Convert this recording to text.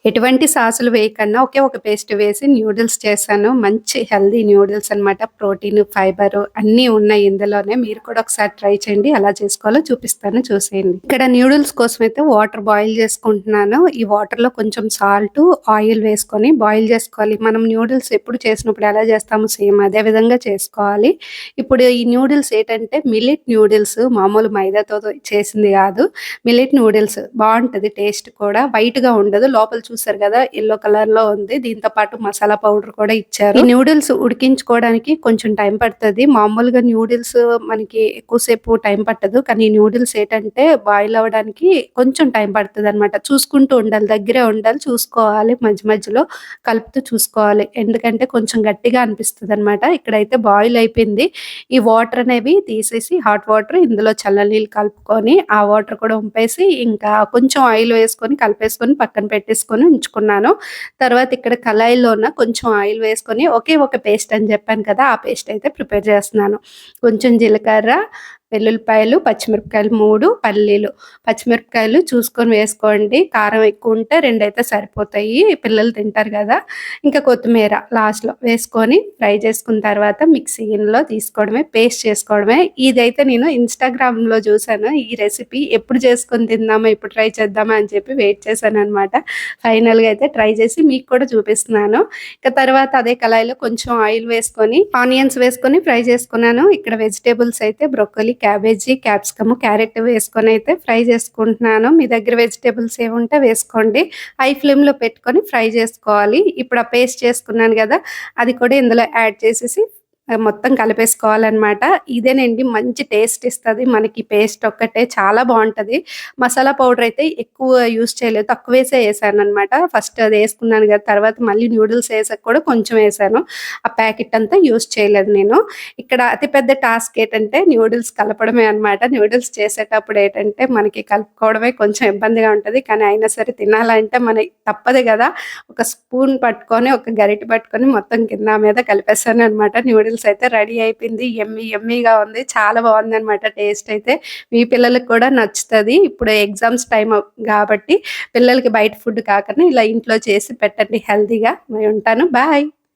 ఎటువంటి సాసులు వేయకుండా ఒకే ఒక పేస్ట్ వేసి న్యూడిల్స్ చేశాను. మంచి హెల్తీ న్యూడిల్స్ అనమాట. ప్రోటీన్, ఫైబర్ అన్నీ ఉన్నాయి ఇందులోనే. మీరు కూడా ఒకసారి ట్రై చేయండి. ఎలా చేసుకోవాలో చూపిస్తాను చూసేయండి. ఇక్కడ న్యూడిల్స్ కోసం అయితే వాటర్ బాయిల్ చేసుకుంటున్నాను. ఈ వాటర్‌లో కొంచెం సాల్ట్, ఆయిల్ వేసుకొని బాయిల్ చేసుకోవాలి. మనం న్యూడిల్స్ ఎప్పుడు చేసినప్పుడు ఎలా చేస్తామో సేమ్ అదే విధంగా చేసుకోవాలి. ఇప్పుడు ఈ న్యూడిల్స్ ఏంటంటే మిల్లెట్ న్యూడిల్స్, మామూలు మైదాతో చేసింది కాదు. మిల్లెట్ న్యూడిల్స్ బావుంటది టేస్ట్ కూడా. వైట్‌గా ఉండదు. లోపల చూసారు కదా! యెల్లో కలర్‌లో ఉంది. దీంతో పాటు మసాలా పౌడర్ కూడా ఇచ్చారు. ఈ న్యూడిల్స్ ఉడికించుకోవడానికి కొంచెం టైం పడతది. మామూలుగా న్యూడిల్స్ మనకి ఎక్కువ సేపు టైం పట్టదు. కానీ ఈ న్యూడిల్స్ ఏంటంటే బాయిల్ అవ్వడానికి కొంచెం టైం పడతదనమాట. చూసుకుంటూ ఉండాలి. దగ్గరే ఉండాలి. చూసుకోవాలి. మధ్య మధ్యలో కలుపుతూ చూసుకోవాలి. ఎందుకంటే కొంచెం గట్టిగా అనిపిస్తదనమాట. ఇక్కడైతే బాయిల్ అయిపోయింది. ఈ వాటర్ అనేవి తీసేసి హాట్ వాటర్ ఇందులో చల్లనీళ్ళు కలుపుకొని, ఆ వాటర్ కూడా వంపేసి ఇంకా కొంచెం ఆయిల్ వేసుకొని కలిపేసుకొని పక్కన పెట్టేసుకొని ఉంచుకున్నాను. తర్వాత ఇక్కడ కళాయిలోన కొంచెం ఆయిల్ వేసుకొని ఒకే ఒక పేస్ట్ అని చెప్పాను కదా! ఆ పేస్ట్ అయితే ప్రిపేర్ చేస్తున్నాను. కొంచెం జీలకర్ర, వెల్లుల్లిపాయలు, పచ్చిమిరపకాయలు 3, పల్లీలు. పచ్చిమిరపకాయలు చూసుకొని వేసుకోండి. కారం ఎక్కువుంటే 2 అయితే సరిపోతాయి. పిల్లలు తింటారు గదా! ఇంకా కొత్తిమీర లాస్ట్‌లో వేసుకొని ఫ్రై చేసుకున్న తర్వాత మిక్సీ గిన్నెలో తీసుకోవడమే, పేస్ట్ చేసుకోవడమే. ఇదైతే నేను ఇన్‌స్టాగ్రామ్‌లో చూసాను. ఈ రెసిపీ ఎప్పుడు చేసుకొని తిందామా, ఎప్పుడు ట్రై చేద్దామా అని చెప్పి వెయిట్ చేశాననమాట. ఫైనల్‌గా అయితే ట్రై చేసి మీకు కూడా చూపిస్తున్నాను. ఇక తర్వాత అదే కళాయిలో కొంచెం ఆయిల్ వేసుకొని, ఆనియన్స్ వేసుకొని ఫ్రై చేసుకున్నాను. ఇక్కడ వెజిటబుల్స్ అయితే బ్రొక్కలి, క్యాబేజీ, క్యాప్సికమ్, క్యారెట్ వేసుకొని అయితే ఫ్రై చేసుకుంటున్నాను. మీ దగ్గర వెజిటబుల్స్ ఏముంటే వేసుకోండి. హై ఫ్లేమ్‌లో పెట్టుకొని ఫ్రై చేసుకోవాలి. ఇప్పుడు ఆ పేస్ట్ చేసుకున్నాను గదా! అది కూడా ఇందులో యాడ్ చేసేసి మొత్తం కలిపేసుకోవాలనమాట. ఇదేనండి మంచి టేస్ట్ ఇస్తది. మనకి పేస్ట్ ఒక్కటే చాలా బావుంటది. మసాలా పౌడర్ అయితే ఎక్కువ యూజ్ చేయలేదు. తక్కువేసే ఏసాననమాట. ఫస్ట్ అది ఏసుకున్నాను గదా! తర్వాత మళ్ళీ న్యూడిల్స్ ఏసాక కూడా కొంచెం ఏసాను. ఆ ప్యాకెట్ అంతా యూజ్ చేయలేదు నేను. ఇక్కడ అతి పెద్ద టాస్క్ ఏటంటే న్యూడిల్స్ కలపడమే అనమాట. న్యూడిల్స్ చేసేటప్పుడు ఏంటంటే మనకి కలుపుకోవడమే కొంచెం ఇబ్బందిగా ఉంటది. కానీ అయినా సరే తినాలంటే తప్పదు గదా! ఒక స్పూన్ పట్టుకొని, ఒక గరిటె పట్టుకొని మొత్తం కింద మీద కలిపేసాననమాట. న్యూడిల్స్ అయితే రెడీ అయిపోయింది. యమ్మీ యమ్మీగా ఉంది. చాలా బావుందనమాట టేస్ట్ అయితే. మీ పిల్లలకి కూడా నచ్చుతది. ఇప్పుడు ఎగ్జామ్స్ టైమ్ గాబట్టి పిల్లలకి బయట ఫుడ్ కాకుండా ఇలా ఇంట్లో చేసి పెట్టండి హెల్తీగా. మరి ఉంటాను. బాయ్.